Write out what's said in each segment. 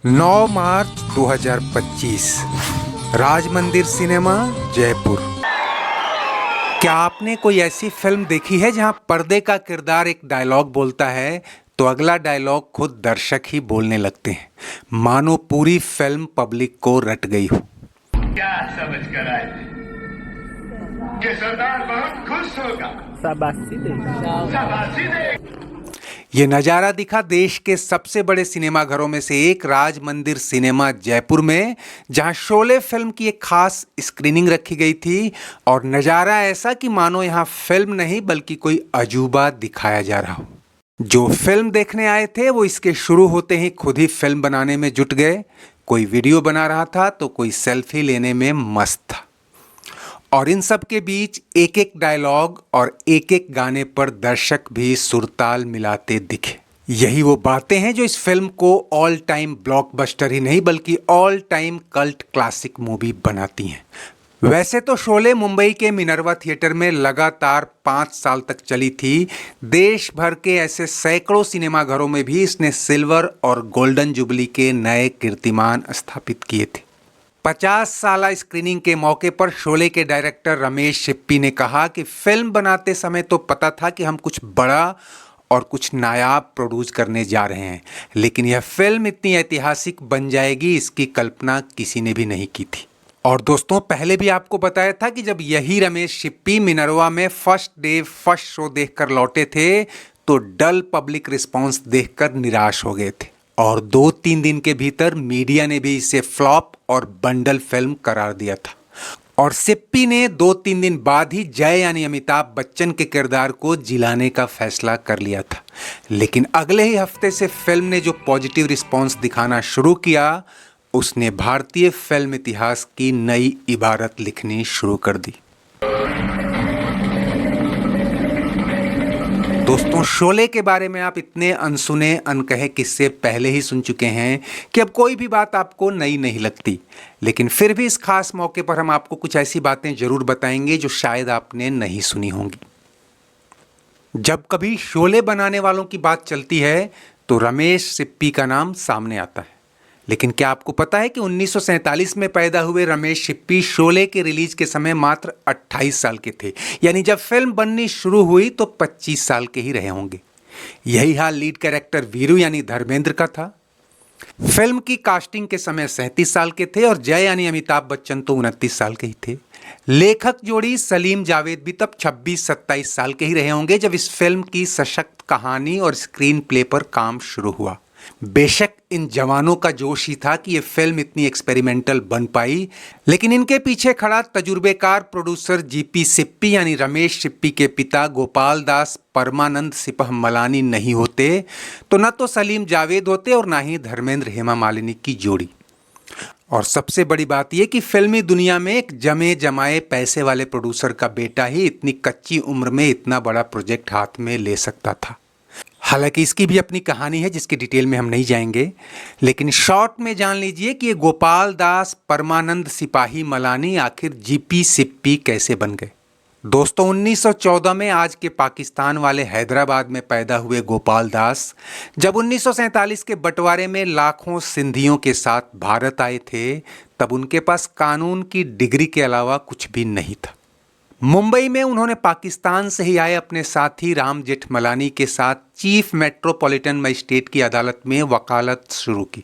9 मार्च 2025 राज मंदिर सिनेमा जयपुर। क्या आपने कोई ऐसी फिल्म देखी है जहां पर्दे का किरदार एक डायलॉग बोलता है तो अगला डायलॉग खुद दर्शक ही बोलने लगते हैं, मानो पूरी फिल्म पब्लिक को रट गई हो। क्या समझ कर आए थे कि सरदार बहुत खुश होगा। शाबाशी दे। ये नज़ारा दिखा देश के सबसे बड़े सिनेमाघरों में से एक राज मंदिर सिनेमा जयपुर में, जहां शोले फिल्म की एक खास स्क्रीनिंग रखी गई थी। और नज़ारा ऐसा कि मानो यहां फिल्म नहीं बल्कि कोई अजूबा दिखाया जा रहा हो। जो फिल्म देखने आए थे वो इसके शुरू होते ही खुद ही फिल्म बनाने में जुट गए। कोई वीडियो बना रहा था तो कोई सेल्फी लेने में मस्त था। और इन सब के बीच एक एक डायलॉग और एक एक गाने पर दर्शक भी सुरताल मिलाते दिखे। यही वो बातें हैं जो इस फिल्म को ऑल टाइम ब्लॉकबस्टर ही नहीं बल्कि all time cult classic movie बनाती हैं। वैसे तो शोले मुंबई के मिनर्वा थिएटर में लगातार 5 साल तक चली थी। देश भर के ऐसे सैकड़ों सिनेमाघरों में भी इसने सिल्वर और गोल्डन जुबली के नए कीर्तिमान स्थापित किए थे। 50 साला स्क्रीनिंग के मौके पर शोले के डायरेक्टर रमेश सिप्पी ने कहा कि फिल्म बनाते समय तो पता था कि हम कुछ बड़ा और कुछ नायाब प्रोड्यूस करने जा रहे हैं, लेकिन यह फिल्म इतनी ऐतिहासिक बन जाएगी इसकी कल्पना किसी ने भी नहीं की थी। और दोस्तों, पहले भी आपको बताया था कि जब यही रमेश सिप्पी मिनर्वा में फर्स्ट डे फर्स्ट शो देखकर लौटे थे तो डल पब्लिक रिस्पॉन्स देखकर निराश हो गए थे। और 2-3 दिन के भीतर मीडिया ने भी इसे फ्लॉप और बंडल फिल्म करार दिया था। और सिप्पी ने 2-3 दिन बाद ही जय यानी अमिताभ बच्चन के किरदार को जिलाने का फैसला कर लिया था। लेकिन अगले ही हफ्ते से फिल्म ने जो पॉजिटिव रिस्पॉन्स दिखाना शुरू किया, उसने भारतीय फिल्म इतिहास की नई इबारत लिखनी शुरू कर दी। दोस्तों, शोले के बारे में आप इतने अनसुने अनकहे किस्से पहले ही सुन चुके हैं कि अब कोई भी बात आपको नई नहीं लगती। लेकिन फिर भी इस खास मौके पर हम आपको कुछ ऐसी बातें जरूर बताएंगे जो शायद आपने नहीं सुनी होंगी। जब कभी शोले बनाने वालों की बात चलती है तो रमेश सिप्पी का नाम सामने आता है। लेकिन क्या आपको पता है कि 1947 में पैदा हुए रमेश सिप्पी शोले के रिलीज के समय मात्र 28 साल के थे। यानी जब फिल्म बननी शुरू हुई तो 25 साल के ही रहे होंगे। यही हाल लीड कैरेक्टर वीरू यानी धर्मेंद्र का था। फिल्म की कास्टिंग के समय 37 साल के थे और जय यानी अमिताभ बच्चन तो 29 साल के ही थे। लेखक जोड़ी सलीम जावेद भी तब 26-27 साल के ही रहे होंगे जब इस फिल्म की सशक्त कहानी और स्क्रीन प्ले पर काम शुरू हुआ। बेशक इन जवानों का जोश ही था कि ये फिल्म इतनी एक्सपेरिमेंटल बन पाई, लेकिन इनके पीछे खड़ा तजुर्बेकार प्रोड्यूसर जीपी सिप्पी यानी रमेश सिप्पी के पिता गोपाल दास परमानंद सिपह मलानी नहीं होते तो न तो सलीम जावेद होते और ना ही धर्मेंद्र हेमा मालिनी की जोड़ी। और सबसे बड़ी बात यह कि फिल्मी दुनिया में एक जमे जमाए पैसे वाले प्रोड्यूसर का बेटा ही इतनी कच्ची उम्र में इतना बड़ा प्रोजेक्ट हाथ में ले सकता था। हालांकि इसकी भी अपनी कहानी है जिसकी डिटेल में हम नहीं जाएंगे, लेकिन शॉर्ट में जान लीजिए कि ये गोपाल दास परमानंद सिपाही मलानी आखिर जीपी सिप्पी कैसे बन गए। दोस्तों, 1914 में आज के पाकिस्तान वाले हैदराबाद में पैदा हुए गोपाल दास जब 1947 के बंटवारे में लाखों सिंधियों के साथ भारत आए थे तब उनके पास कानून की डिग्री के अलावा कुछ भी नहीं था। मुंबई में उन्होंने पाकिस्तान से ही आए अपने साथी राम जेठमलानी के साथ चीफ मेट्रोपॉलिटन मजिस्ट्रेट की अदालत में वकालत शुरू की।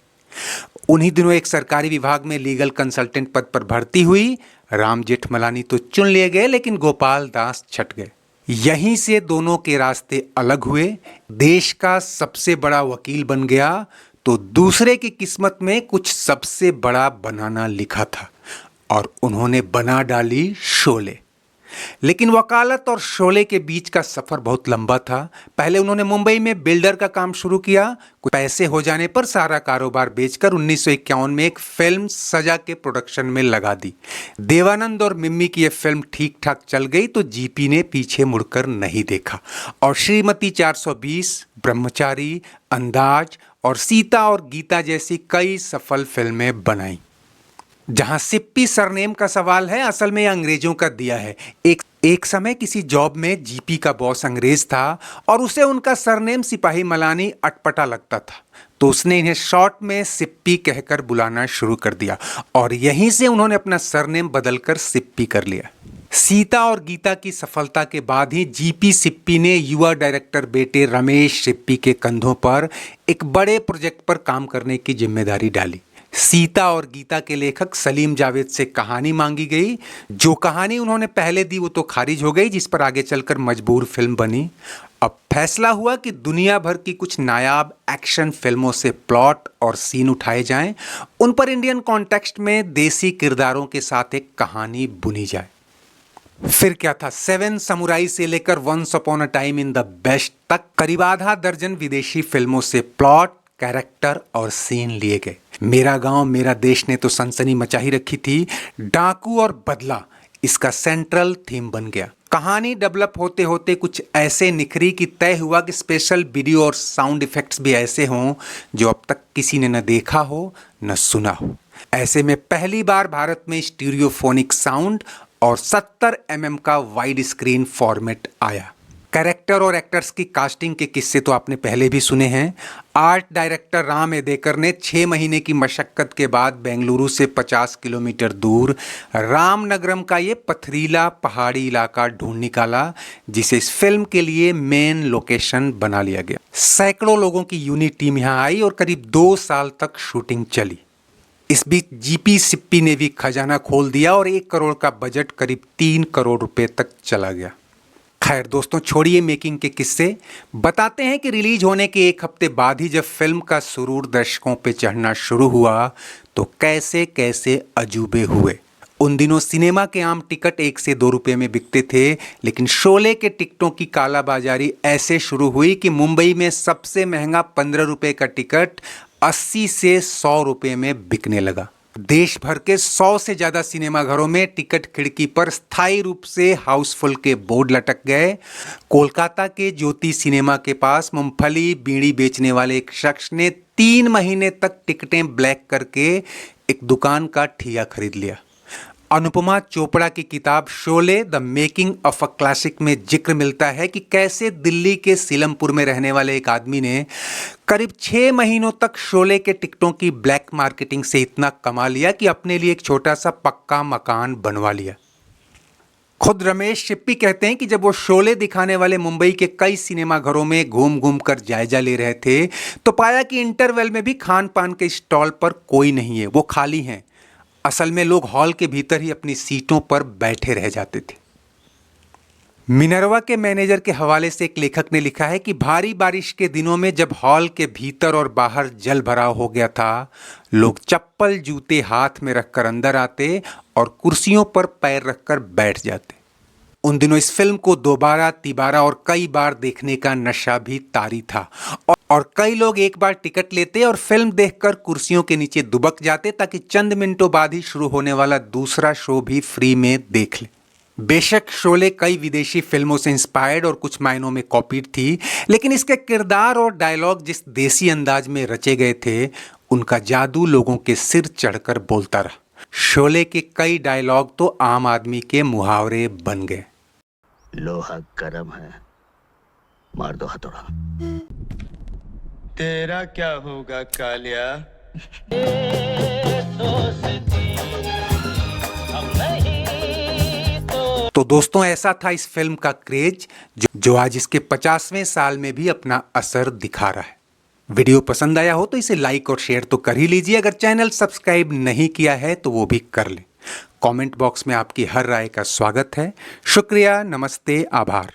उन्हीं दिनों एक सरकारी विभाग में लीगल कंसल्टेंट पद पर भर्ती हुई। राम जेठमलानी तो चुन लिए गए लेकिन गोपाल दास छट गए। यहीं से दोनों के रास्ते अलग हुए। देश का सबसे बड़ा वकील बन गया तो दूसरे की किस्मत में कुछ सबसे बड़ा बनाना लिखा था और उन्होंने बना डाली शोले। लेकिन वकालत और शोले के बीच का सफर बहुत लंबा था। पहले उन्होंने मुंबई में बिल्डर का काम शुरू किया। कुछ पैसे हो जाने पर सारा कारोबार बेचकर 1951 में एक फिल्म सजा के प्रोडक्शन में लगा दी। देवानंद और मिम्मी की यह फिल्म ठीक ठाक चल गई तो जीपी ने पीछे मुड़कर नहीं देखा और श्रीमती 420, ब्रह्मचारी, अंदाज और सीता और गीता जैसी कई सफल फिल्में बनाई। जहां सिप्पी सरनेम का सवाल है, असल में अंग्रेजों का दिया है। एक समय किसी जॉब में जीपी का बॉस अंग्रेज था और उसे उनका सरनेम सिपाही मलानी अटपटा लगता था, तो उसने इन्हें शॉर्ट में सिप्पी कहकर बुलाना शुरू कर दिया और यहीं से उन्होंने अपना सरनेम बदलकर सिप्पी कर लिया। सीता और गीता की सफलता के बाद ही जीपी सिप्पी ने युवा डायरेक्टर बेटे रमेश सिप्पी के कंधों पर एक बड़े प्रोजेक्ट पर काम करने की जिम्मेदारी डाली। सीता और गीता के लेखक सलीम जावेद से कहानी मांगी गई। जो कहानी उन्होंने पहले दी वो तो खारिज हो गई, जिस पर आगे चलकर मजबूर फिल्म बनी। अब फैसला हुआ कि दुनिया भर की कुछ नायाब एक्शन फिल्मों से प्लॉट और सीन उठाए जाएं, उन पर इंडियन कॉन्टेक्स्ट में देसी किरदारों के साथ एक कहानी बुनी जाए। फिर क्या था, 7 समुराई से लेकर once upon a time in the west तक करीब आधा दर्जन विदेशी फिल्मों से प्लॉट, कैरेक्टर और सीन लिए गए। मेरा गांव मेरा देश ने तो सनसनी मचा ही रखी थी। डाकू और बदला इसका सेंट्रल थीम बन गया। कहानी डेवलप होते होते कुछ ऐसे निखरी कि तय हुआ कि स्पेशल वीडियो और साउंड इफेक्ट्स भी ऐसे हों जो अब तक किसी ने न देखा हो न सुना हो। ऐसे में पहली बार भारत में स्टीरियोफोनिक साउंड और 70 mm का वाइड स्क्रीन फॉर्मेट आया। कैरेक्टर और एक्टर्स की कास्टिंग के किस्से तो आपने पहले भी सुने हैं। आर्ट डायरेक्टर राम एदेकर ने 6 महीने की मशक्कत के बाद बेंगलुरु से 50 किलोमीटर दूर रामनगरम का ये पथरीला पहाड़ी इलाका ढूंढ निकाला, जिसे इस फिल्म के लिए मेन लोकेशन बना लिया गया। सैकड़ों लोगों की यूनिट टीम यहाँ आई और करीब 2 साल तक शूटिंग चली। इस बीच जीपी सिप्पी ने भी खजाना खोल दिया और 1 करोड़ का बजट करीब 3 करोड़ रुपए तक चला गया। खैर दोस्तों, छोड़िए मेकिंग के किस्से, बताते हैं कि रिलीज होने के 1 हफ्ते बाद ही जब फिल्म का सुरूर दर्शकों पे चढ़ना शुरू हुआ तो कैसे कैसे अजूबे हुए। उन दिनों सिनेमा के आम टिकट 1 से 2 रुपए में बिकते थे, लेकिन शोले के टिकटों की कालाबाजारी ऐसे शुरू हुई कि मुंबई में सबसे महंगा 15 रुपए का टिकट 80 से 100 रुपए में बिकने लगा। देश भर के 100 से ज्यादा सिनेमाघरों में टिकट खिड़की पर स्थायी रूप से हाउसफुल के बोर्ड लटक गए। कोलकाता के ज्योति सिनेमा के पास मूंगफली बीड़ी बेचने वाले एक शख्स ने 3 महीने तक टिकटें ब्लैक करके एक दुकान का ठिया खरीद लिया। अनुपमा चोपड़ा की किताब Sholay the making of a classic में जिक्र मिलता है कि कैसे दिल्ली के सीलमपुर में रहने वाले एक आदमी ने करीब 6 महीनों तक शोले के टिकटों की ब्लैक मार्केटिंग से इतना कमा लिया कि अपने लिए एक छोटा सा पक्का मकान बनवा लिया। खुद रमेश सिप्पी कहते हैं कि जब वो शोले दिखाने वाले मुंबई के कई सिनेमाघरों में घूम घूम कर जायजा ले रहे थे तो पाया कि इंटरवल में भी खान पान के स्टॉल पर कोई नहीं है, वो खाली हैं। असल में लोग हॉल के भीतर ही अपनी सीटों पर बैठे रह जाते थे। मिनर्वा के मैनेजर के हवाले से एक लेखक ने लिखा है कि भारी बारिश के दिनों में जब हॉल के भीतर और बाहर जल भराव हो गया था, लोग चप्पल जूते हाथ में रखकर अंदर आते और कुर्सियों पर पैर रखकर बैठ जाते। उन दिनों इस फिल्म को दोबारा तिबारा और कई बार देखने का नशा भी तारी था और कई लोग एक बार टिकट लेते और फिल्म देखकर कुर्सियों के नीचे दुबक जाते ताकि चंद मिनटों बाद ही शुरू होने वाला दूसरा शो भी फ्री में देख ले। बेशक शोले कई विदेशी फिल्मों से इंस्पायर्ड और कुछ मायनों में कॉपीड थी, लेकिन इसके किरदार और डायलॉग जिस देसी अंदाज में रचे गए थे, उनका जादू लोगों के सिर चढ़कर बोलता रहा। शोले के कई डायलॉग तो आम आदमी के मुहावरे बन गए। लोहा गरम है, मार दो हथौड़ा। तेरा क्या होगा कालिया? तो दोस्तों, ऐसा था इस फिल्म का क्रेज जो आज इसके 50वें साल में भी अपना असर दिखा रहा है। वीडियो पसंद आया हो तो इसे लाइक और शेयर तो कर ही लीजिए। अगर चैनल सब्सक्राइब नहीं किया है तो वो भी कर लें। कमेंट बॉक्स में आपकी हर राय का स्वागत है। शुक्रिया, नमस्ते, आभार।